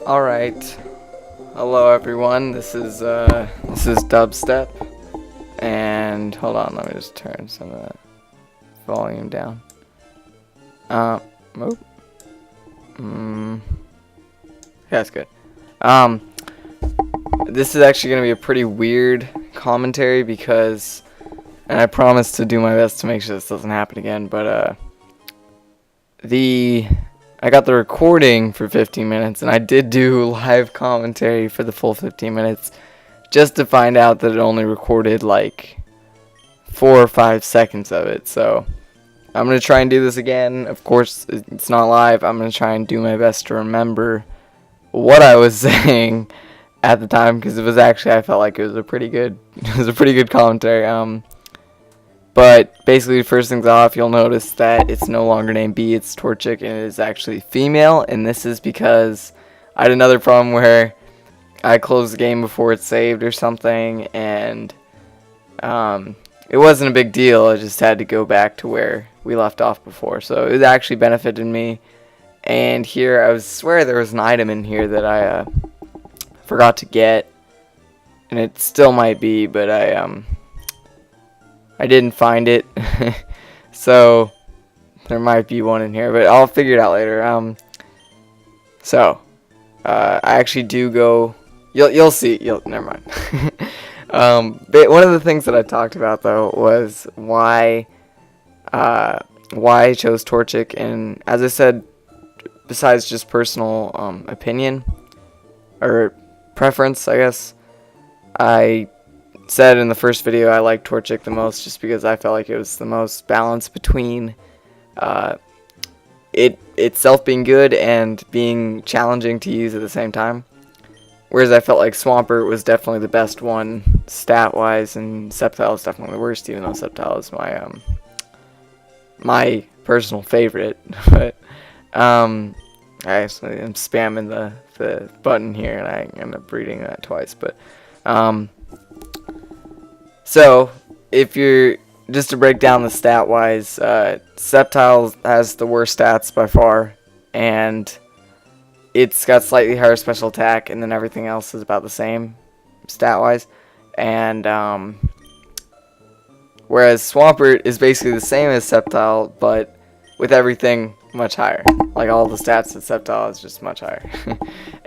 All right. Hello, everyone. This is Dubstep, and hold on. Let me just turn some of that volume down. Oop. Yeah, that's good. This is actually gonna be a pretty weird commentary because, and I promise to do my best to make sure this doesn't happen again. But I got the recording for 15 minutes, and I did do live commentary for the full 15 minutes, just to find out that it only recorded like 4 or 5 seconds of it. So I'm going to try and do this again. Of course, it's not live. I'm going to try and do my best to remember what I was saying at the time, because it was actually, I felt like it was a pretty good commentary. But basically, first things off, you'll notice that it's no longer named B, it's Torchic, and it is actually female. And this is because I had another problem where I closed the game before it saved or something, and it wasn't a big deal. I just had to go back to where we left off before. So it actually benefited me. And here, I swear there was an item in here that I forgot to get, and it still might be, but I didn't find it. So there might be one in here, but I'll figure it out later. I actually do go. You'll see. Never mind. But one of the things that I talked about though was why I chose Torchic, and as I said, besides just personal opinion or preference, I guess, I said in the first video I liked Torchic the most just because I felt like it was the most balanced between it itself being good and being challenging to use at the same time. Whereas I felt like Swampert was definitely the best one stat-wise, and Sceptile is definitely the worst, even though Sceptile is my personal favorite. But I actually am spamming the button here, and I end up reading that twice. But so, if you're, just to break down the stat-wise, Sceptile has the worst stats by far, and it's got slightly higher special attack, and then everything else is about the same stat-wise. And whereas Swampert is basically the same as Sceptile, but with everything much higher. Like all the stats at Sceptile is just much higher.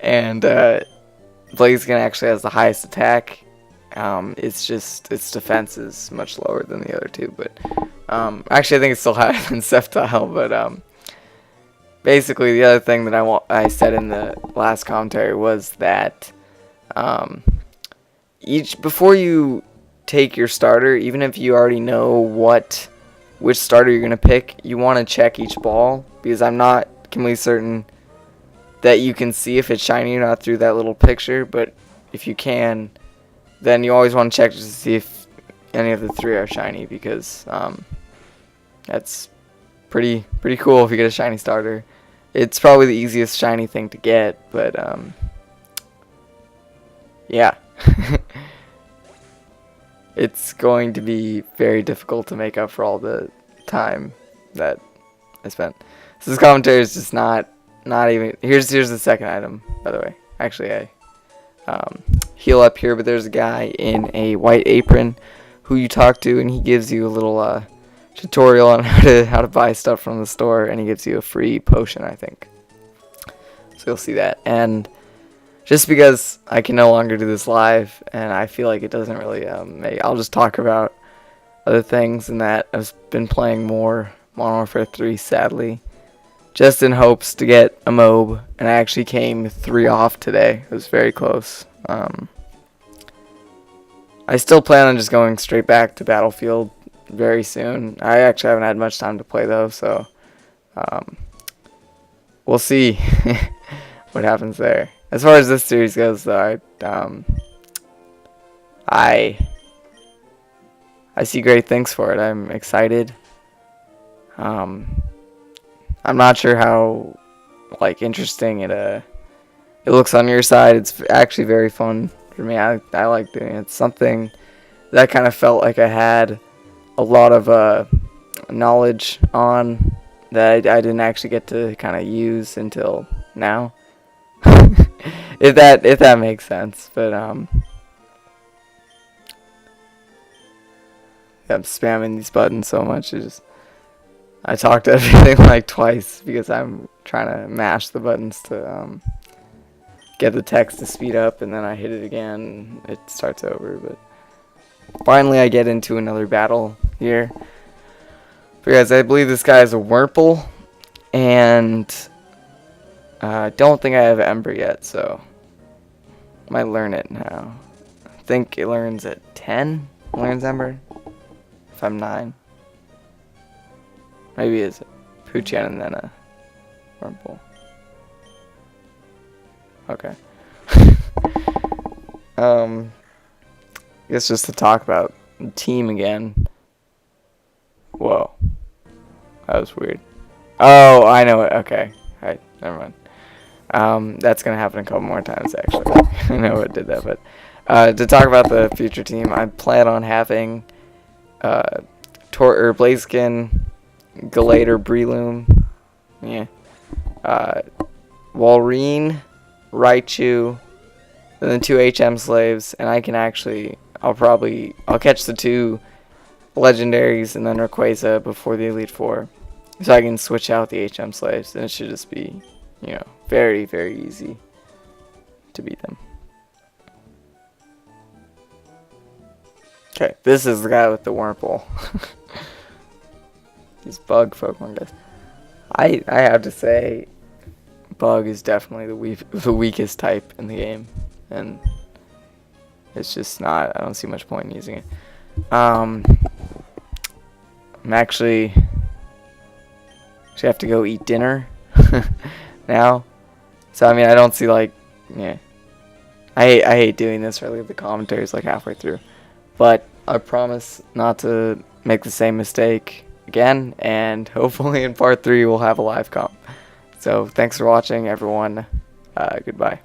And Blaziken actually has the highest attack. It's just its defense is much lower than the other two, but actually I think it's still higher than Sceptile. But basically the other thing that I said in the last commentary was that before you take your starter, even if you already know which starter you're gonna pick, you want to check each ball, because I'm not completely certain that you can see if it's shiny or not through that little picture, but if you can, then you always want to check just to see if any of the 3 are shiny, because that's pretty cool if you get a shiny starter. It's probably the easiest shiny thing to get, but yeah. It's going to be very difficult to make up for all the time that I spent. So this commentary is just not even. Here's the second item, by the way. Actually, I heal up here, but there's a guy in a white apron who you talk to, and he gives you a little tutorial on how to buy stuff from the store, and he gives you a free potion, I think. So you'll see that. And just because I can no longer do this live, and I feel like it doesn't really I'll just talk about other things, and that I've been playing more Modern Warfare 3, sadly, just in hopes to get a MOAB, and I actually came 3 off today. It was very close. I still plan on just going straight back to Battlefield very soon. I actually haven't had much time to play though, so we'll see what happens there. As far as this series goes, though, I see great things for it. I'm excited. I'm not sure how interesting it looks on your side. It's actually very fun for me. I like doing it. It's something that kind of felt like I had a lot of knowledge on that I didn't actually get to kind of use until now. if that makes sense. But I'm spamming these buttons so much. I talked everything like twice because I'm trying to mash the buttons to get the text to speed up, and then I hit it again, and it starts over. But finally, I get into another battle here. Because I believe this guy is a Wurmple, and I don't think I have Ember yet, so I might learn it now. I think it learns at 10, learns Ember, if I'm 9. Maybe it's Poochien and then a Wurmple. Okay. I guess just to talk about the team again. Whoa. That was weird. Oh, I know it. Okay. Alright, never mind. That's going to happen a couple more times, actually. I know what did that, but to talk about the future team, I plan on having Blaziken, Galator, Breloom, yeah, Walrein, Raichu, and then 2 HM slaves, and I can actually, I'll catch the 2 legendaries and then Rayquaza before the Elite Four, so I can switch out the HM slaves, and it should just be, very, very easy to beat them. Okay, this is the guy with the Wurmple. These bug Pokemon guys. I have to say, Bug is definitely the weakest type in the game, and it's just not. I don't see much point in using it. I'm actually have to go eat dinner now, so I mean I don't see I hate doing this. Or I leave the commentaries like halfway through, but I promise not to make the same mistake again, and hopefully in part 3 we'll have a live comp. So thanks for watching, everyone. Goodbye.